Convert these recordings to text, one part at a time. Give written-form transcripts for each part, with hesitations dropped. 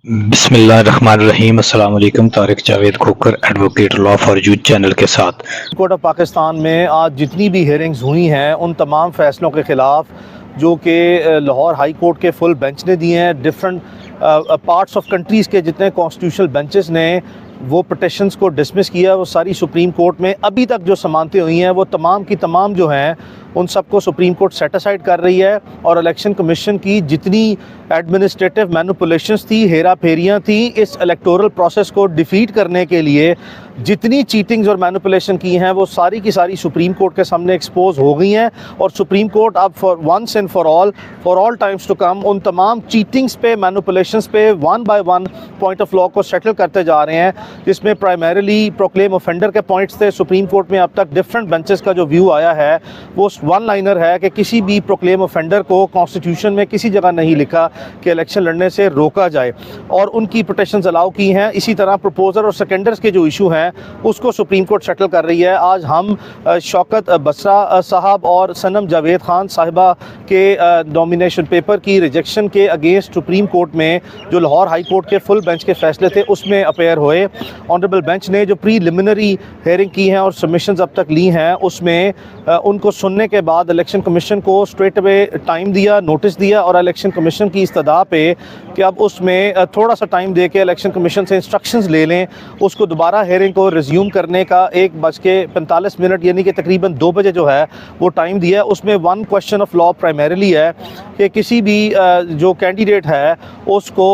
बिस्मिल्लाहिर्रहमानिर्रहीम। अस्सलाम वालेकुम। Tariq Javed Khokhar, advocate law for youth channel के साथ। कोर्ट ऑफ पाकिस्तान में आज जितनी भी हेयरिंग्स हुई हैं उन तमाम फ़ैसलों के ख़िलाफ़ जो कि लाहौर हाई कोर्ट के फुल बेंच ने दिए हैं, डिफरेंट पार्ट्स ऑफ कंट्रीज़ के जितने कॉन्स्टिट्यूशनल बेंचेस ने वो पटिशन्स को डिसमिस किया, वो सारी सुप्रीम कोर्ट में अभी तक जो समानतें हुई हैं वो तमाम की तमाम जो हैं उन सबको सुप्रीम कोर्ट सेटिसाइड कर रही है। और इलेक्शन कमीशन की जितनी एडमिनिस्ट्रेटिव मैनिपुलेशंस थी, हेरा फेरियाँ थी, इस इलेक्टोरल प्रोसेस को डिफीट करने के लिए जितनी चीटिंग्स और मैनिपुलेशन की हैं वो सारी की सारी सुप्रीम कोर्ट के सामने एक्सपोज हो गई हैं। और सुप्रीम कोर्ट अब once and for all times to come उन तमाम चीटिंग्स पे, मैनिपुलेशंस पे one by one point of law को सेटल करते जा रहे हैं, जिसमें प्राइमरीली प्रोक्लेम ऑफेंडर के पॉइंट्स थे। सुप्रीम कोर्ट में अब तक डिफरेंट बेंचेस का जो व्यू आया है वो वन लाइनर है कि किसी भी प्रोक्लेम ऑफेंडर को कॉन्स्टिट्यूशन में किसी जगह नहीं लिखा कि इलेक्शन लड़ने से रोका जाए, और उनकी पिटिशंस अलाउ की हैं। इसी तरह प्रपोजर और सेकेंडर्स के जो इशू हैं उसको सुप्रीम कोर्ट सेटल कर रही है। आज हम शौकत बसरा साहब और सनम जावेद खान साहिबा के नॉमिनेशन पेपर की रिजेक्शन के अगेंस्ट सुप्रीम कोर्ट में जो लाहौर हाई कोर्ट के फुल बेंच के फैसले थे उसमें अपेयर हुए। ऑनरेबल बेंच ने जो प्रीलिमिनरी हेयरिंग की हैं और सबमिशंस अब तक ली हैं उसमें उनको सुनने के बाद इलेक्शन कमीशन को स्ट्रेट अवे टाइम दिया, नोटिस दिया, और इलेक्शन कमीशन की इस्तदा पे कि अब उसमें थोड़ा सा टाइम दे के इलेक्शन कमीशन से इंस्ट्रक्शंस ले लें उसको दोबारा हेयरिंग को रिज्यूम करने का 1:45 यानी कि तकरीबन 2 बजे जो है वो टाइम दिया है। उसमें one question of law primarily है कि किसी भी जो कैंडिडेट है उसको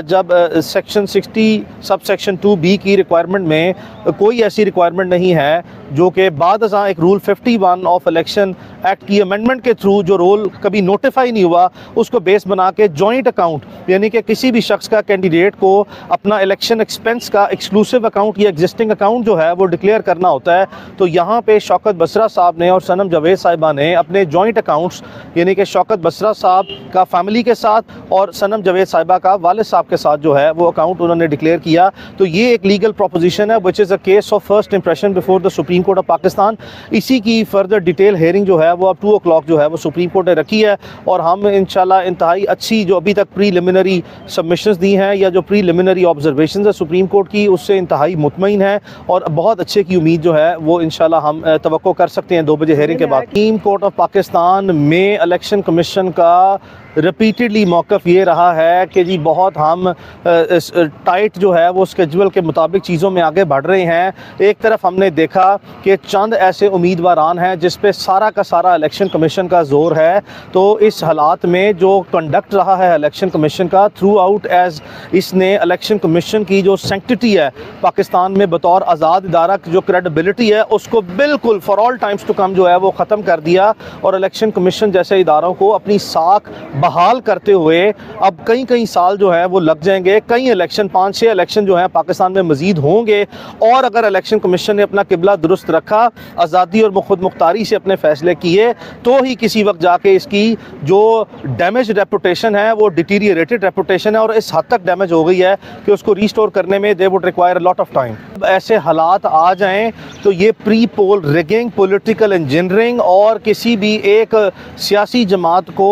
जब सेक्शन 60 सब सेक्शन 2B की रिक्वायरमेंट में कोई ऐसी रिक्वायरमेंट नहीं है जो कि बाद एक रूल 51 ऑफ इलेक्शन एक्ट की अमेंडमेंट के थ्रू जो रोल कभी नोटिफाई नहीं हुआ उसको बेस बना के जॉइंट अकाउंट, यानी कि किसी भी शख्स का कैंडिडेट को अपना इलेक्शन एक्सपेंस का एक्सक्लूसिव अकाउंट या एग्जिस्टिंग अकाउंट जो है वो डिक्लेयर करना होता है। तो यहाँ पे शौकत बसरा साहब ने और सनम जावेद साहिबा ने अपने जॉइंट अकाउंट्स, यानी कि शौकत बसरा साहब का फैमिली के साथ और सनम जावेद साहिबा का वालिद साहब के साथ जो है वो अकाउंट उन्होंने डिक्लेयर किया। तो ये एक लीगल प्रोपोजिशन है which is a case of first impression before the supreme court of Pakistan. इसी की फर्दर डिटेल हेयरिंग जो है वो अब 2 o'clock जो है वो सुप्रीम कोर्ट ने रखी है, और हम इंशाल्लाह इंतहाई अच्छी जो अभी तक प्रीलिमिनरी सबमिशंस दी हैं या जो प्रीलिमिनरी ऑब्जर्वेशंस है सुप्रीम कोर्ट की उससे इंतहाई मुतमईन है, और बहुत अच्छे की उम्मीद जो है वो इंशाल्लाह हम तवक्को कर सकते हैं 2 बजे हेयरिंग के बाद। सुप्रीम कोर्ट ऑफ पाकिस्तान में इलेक्शन कमीशन का रिपीटेडली मौक़िफ़ ये रहा है कि जी बहुत हम टाइट जो है वो स्केड्यूल के मुताबिक चीज़ों में आगे बढ़ रहे हैं। एक तरफ हमने देखा कि चंद ऐसे उम्मीदवारान हैं जिस पे सारा का सारा इलेक्शन कमीशन का जोर है, तो इस हालात में जो कंडक्ट रहा है इलेक्शन कमीशन का थ्रू आउट एज इसने इलेक्शन कमीशन की जो सेंक्टिटी है पाकिस्तान में बतौर आज़ाद इदारा की जो क्रेडिबिलिटी है उसको बिल्कुल for all times to come जो है वो ख़त्म कर दिया, और इलेक्शन कमीशन जैसे इदारों को अपनी साख बहाल करते हुए अब कई साल जो है वो लग जाएंगे। कई इलेक्शन 5-6 इलेक्शन जो है पाकिस्तान में मजीद होंगे, और अगर इलेक्शन कमीशन ने अपना किबला दुरुस्त रखा, आज़ादी और खुद मुख्तारी से अपने फैसले किए, तो ही किसी वक्त जाके इसकी जो डैमेज रेपुटेशन है वो डिटीरियरेटेड रेपुटेशन है और इस हद तक डैमेज हो गई है कि उसको रीस्टोर करने में they would require a lot of time. ऐसे हालात आ जाएं तो ये pre poll rigging, political engineering और किसी भी एक सियासी जमात को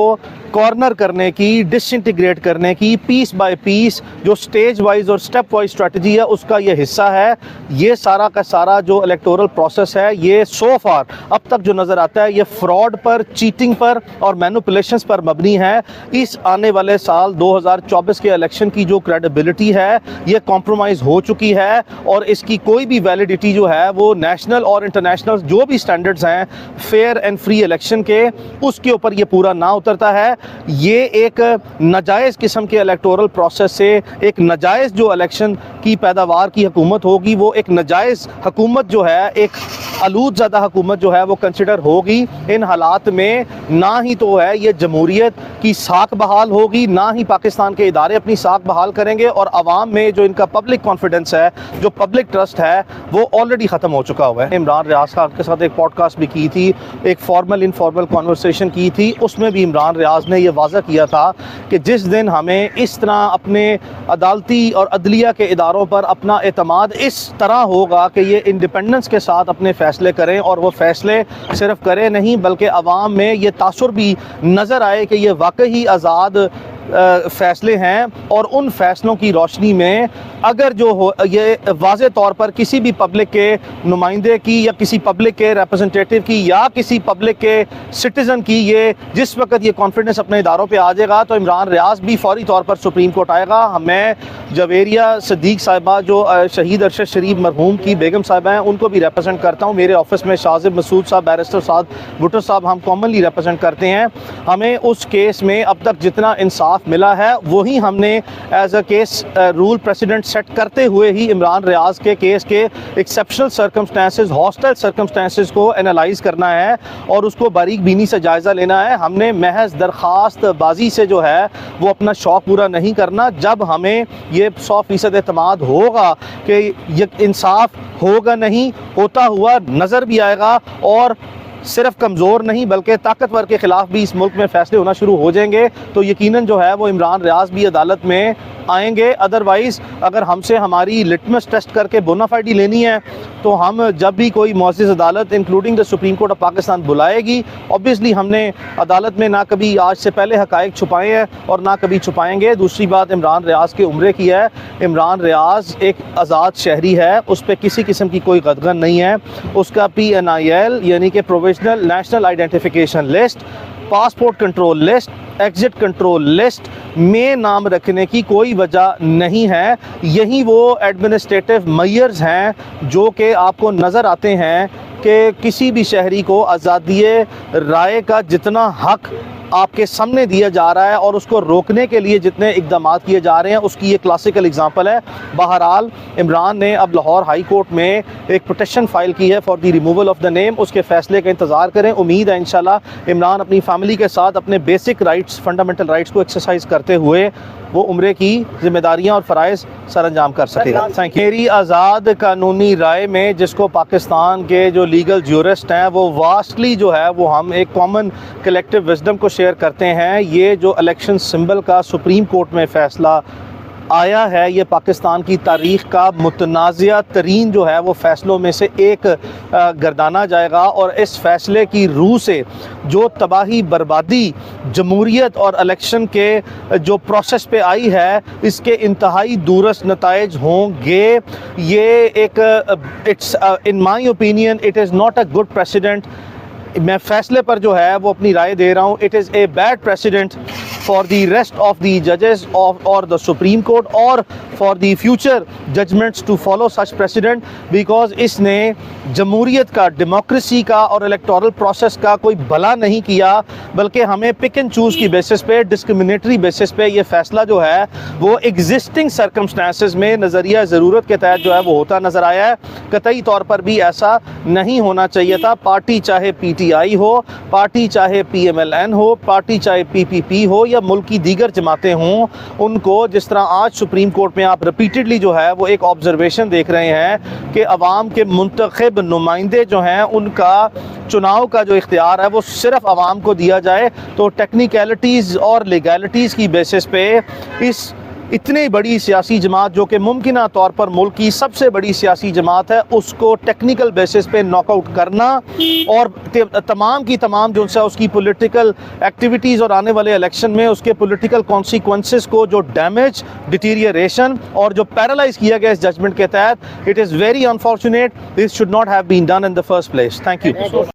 कॉर्नर करने की, डिसइंटीग्रेट करने की पीस बाय पीस जो स्टेज वाइज और स्टेप वाइज स्ट्रेटजी है उसका ये हिस्सा है। ये सारा का सारा जो इलेक्टोरल प्रोसेस है ये सो फार अब तक जो नज़र आता है ये फ्रॉड पर, चीटिंग पर और मैनिपुलेशंस पर मबनी है। इस आने वाले साल 2024 के इलेक्शन की जो क्रेडिबिलिटी है ये कॉम्प्रोमाइज़ हो चुकी है, और इसकी कोई भी वैलिडिटी जो है वो नेशनल और इंटरनेशनल जो भी स्टैंडर्ड्स हैं फेयर एंड फ्री इलेक्शन के उसके ऊपर ये पूरा ना उतरता है। ये एक नाजायज़ किस्म के इलेक्टोरल प्रोसेस से एक नाजायज़ जो इलेक्शन की पैदावार की हुकूमत होगी वो एक नाजायज़ हुकूमत जो है, एक आलूद ज़्यादा हुकूमत जो है वो कंसिडर होगी। इन हालात में ना ही तो है ये जमहूरियत की साख बहाल होगी, ना ही पाकिस्तान के इदारे अपनी साख बहाल करेंगे, और आवाम में जो इनका पब्लिक कॉन्फिडेंस है, जो पब्लिक ट्रस्ट है वो ऑलरेडी ख़त्म हो चुका हुआ है। इमरान रियाज साहब के साथ एक पॉडकास्ट भी की थी, एक फॉर्मल इनफॉर्मल कॉन्वर्सेशन की थी, उसमें भी इमरान रियाज ने यह वाज़ा किया था कि जिस दिन हमें इस तरह अपने अदालती और अदलिया के इदारों पर अपना एतमाद इस तरह होगा कि ये इंडिपेंडेंस के साथ अपने फ़ैसले करें, और वो फ़ैसले सिर्फ करें नहीं बल्कि आवाम में ये तासुर भी नज़र आए कि ये वाकई आज़ाद फ़ैसले हैं और उन फ़ैसलों की रोशनी में अगर जो हो ये वाज़े तौर पर किसी भी पब्लिक के नुमाइंदे की या किसी पब्लिक के रिप्रेजेंटेटिव की या किसी पब्लिक के सिटीज़न की ये जिस वक्त ये कॉन्फिडेंस अपने इदारों पे आ जाएगा तो इमरान रियाज भी फौरी तौर पर सुप्रीम कोर्ट आएगा। मैं जवेरिया सदीक साहिबा जो शहीद अरशद शरीफ मरहूम की बेगम साहिबा हैं उनको भी रिप्रेजेंट करता हूँ। मेरे ऑफिस में शाजिब मसूद साहब, बैरिस्टर साहब, भुट्टो साहब हम कॉमनली रिप्रेजेंट करते हैं। हमें उस केस में अब तक जितना इंसाफ मिला है वही हमने as a case rule precedent set करते हुए ही इमरान रियाज के केस के एक्सेप्शनल सर्कमस्टेंसेस, हॉस्टाइल सर्कमस्टेंसेस को एनालाइज करना है और उसको बारीक बीनी से जायज़ा लेना है। हमने महज दरख्वास्त बाजी से जो है वो अपना शौक़ पूरा नहीं करना। जब हमें ये 100% एतमाद होगा कि ये इंसाफ होगा नहीं होता हुआ नज़र भी आएगा और सिर्फ कमज़ोर नहीं बल्कि ताकतवर के ख़िलाफ़ भी इस मुल्क में फ़ैसले होना शुरू हो जाएंगे तो यकीनन जो है वो इमरान रियाज भी अदालत में आएंगे। अदरवाइज़ अगर हमसे हमारी लिटमस टेस्ट करके बोनाफाइडी लेनी है तो हम जब भी कोई मुअज़्ज़ज़ अदालत including the supreme court of Pakistan बुलाएगी, ऑब्वियसली हमने अदालत में ना कभी आज से पहले हक़ाइक़ छुपाए हैं और ना कभी छुपाएंगे। दूसरी बात इमरान रियाज के उम्रे की है। इमरान रियाज एक आज़ाद शहरी है, उस पर किसी किस्म की कोई गदगन नहीं है। उसका PNIL यानी कि provisional national identification list, passport control list, exit control list में नाम रखने की कोई वजह नहीं है। यही वो एडमिनिस्ट्रेटिव मेयर्स हैं जो कि आपको नज़र आते हैं कि किसी भी शहरी को आज़ादी राय का जितना हक़ आपके सामने दिया जा रहा है और उसको रोकने के लिए जितने इक़दाम किए जा रहे हैं उसकी ये क्लासिकल एग्जांपल है। बहरहाल इमरान ने अब लाहौर हाई कोर्ट में एक पिटिशन फ़ाइल की है for the removal of the name. उसके फ़ैसले का इंतज़ार करें। उम्मीद है इंशाल्लाह इमरान अपनी फ़ैमिली के साथ अपने बेसिक राइट्स, फंडामेंटल राइट्स को एक्सरसाइज करते हुए वो उम्रे की ज़िम्मेदारियाँ और फ़राइज़ सर अंजाम कर सकेगा। Thank you. मेरी आज़ाद कानूनी राय में जिसको पाकिस्तान के जो लीगल ज्यूरिस्ट हैं वो वास्टली जो है वो हम एक कॉमन कलेक्टिव विजडम को शेयर करते हैं। ये जो इलेक्शन सिंबल का सुप्रीम कोर्ट में फ़ैसला आया है ये पाकिस्तान की तारीख़ का मुतनाज़िया तरीन जो है वो फ़ैसलों में से एक गर्दाना जाएगा और इस फ़ैसले की रूह से जो तबाही, बर्बादी, जमहूरियत और इलेक्शन के जो प्रोसेस पे आई है इसके इंतहाई दूरस्त नताइज होंगे। ये एक it's in my opinion it is not a good president. मैं फ़ैसले पर जो है वो अपनी राय दे रहा हूँ। It is a bad precedent for the rest of the जजेस of or the supreme court or for the future judgments to follow such precedent because इसने जमहूरियत का, डेमोक्रेसी का और इलेक्टोरल प्रोसेस का कोई भला नहीं किया बल्कि हमें पिक एंड चूज़ की बेसिस पे, डिस्क्रिमिनेटरी बेसिस पे ये फ़ैसला जो है वो एग्जिस्टिंग सर्कमस्टेंसेस में नज़रिया ज़रूरत के तहत जो है वो होता नज़र आया है। कतई तौर पर भी ऐसा नहीं होना चाहिए था। पार्टी चाहे PTI हो, पार्टी चाहे PMLN हो, पार्टी चाहे PPP हो या मुल्क की दीगर जमातें हों, उनको जिस तरह आज सुप्रीम कोर्ट में आप रिपीटेडली जो है वो एक ऑब्जर्वेशन देख रहे हैं कि अवाम के मुंतखब नुमाइंदे जो हैं उनका चुनाव का जो इख्तियार है वो सिर्फ अवाम को दिया जाए तो टेक्निकलिटीज़ और लीगैलिटीज़ की बेसिस पे इस इतनी बड़ी सियासी जमात जो कि मुमकिना तौर पर मुल्क की सबसे बड़ी सियासी जमात है उसको टेक्निकल बेसिस पे नॉकआउट करना और तमाम की तमाम जो है उसकी पॉलिटिकल एक्टिविटीज़ और आने वाले इलेक्शन में उसके पॉलिटिकल कॉन्सिक्वेंसेस को जो डैमेज, डिटीरियरेशन और जो पैरालाइज किया गया इस जजमेंट के तहत, it is very unfortunate. This should not have been done in the first place. Thank you.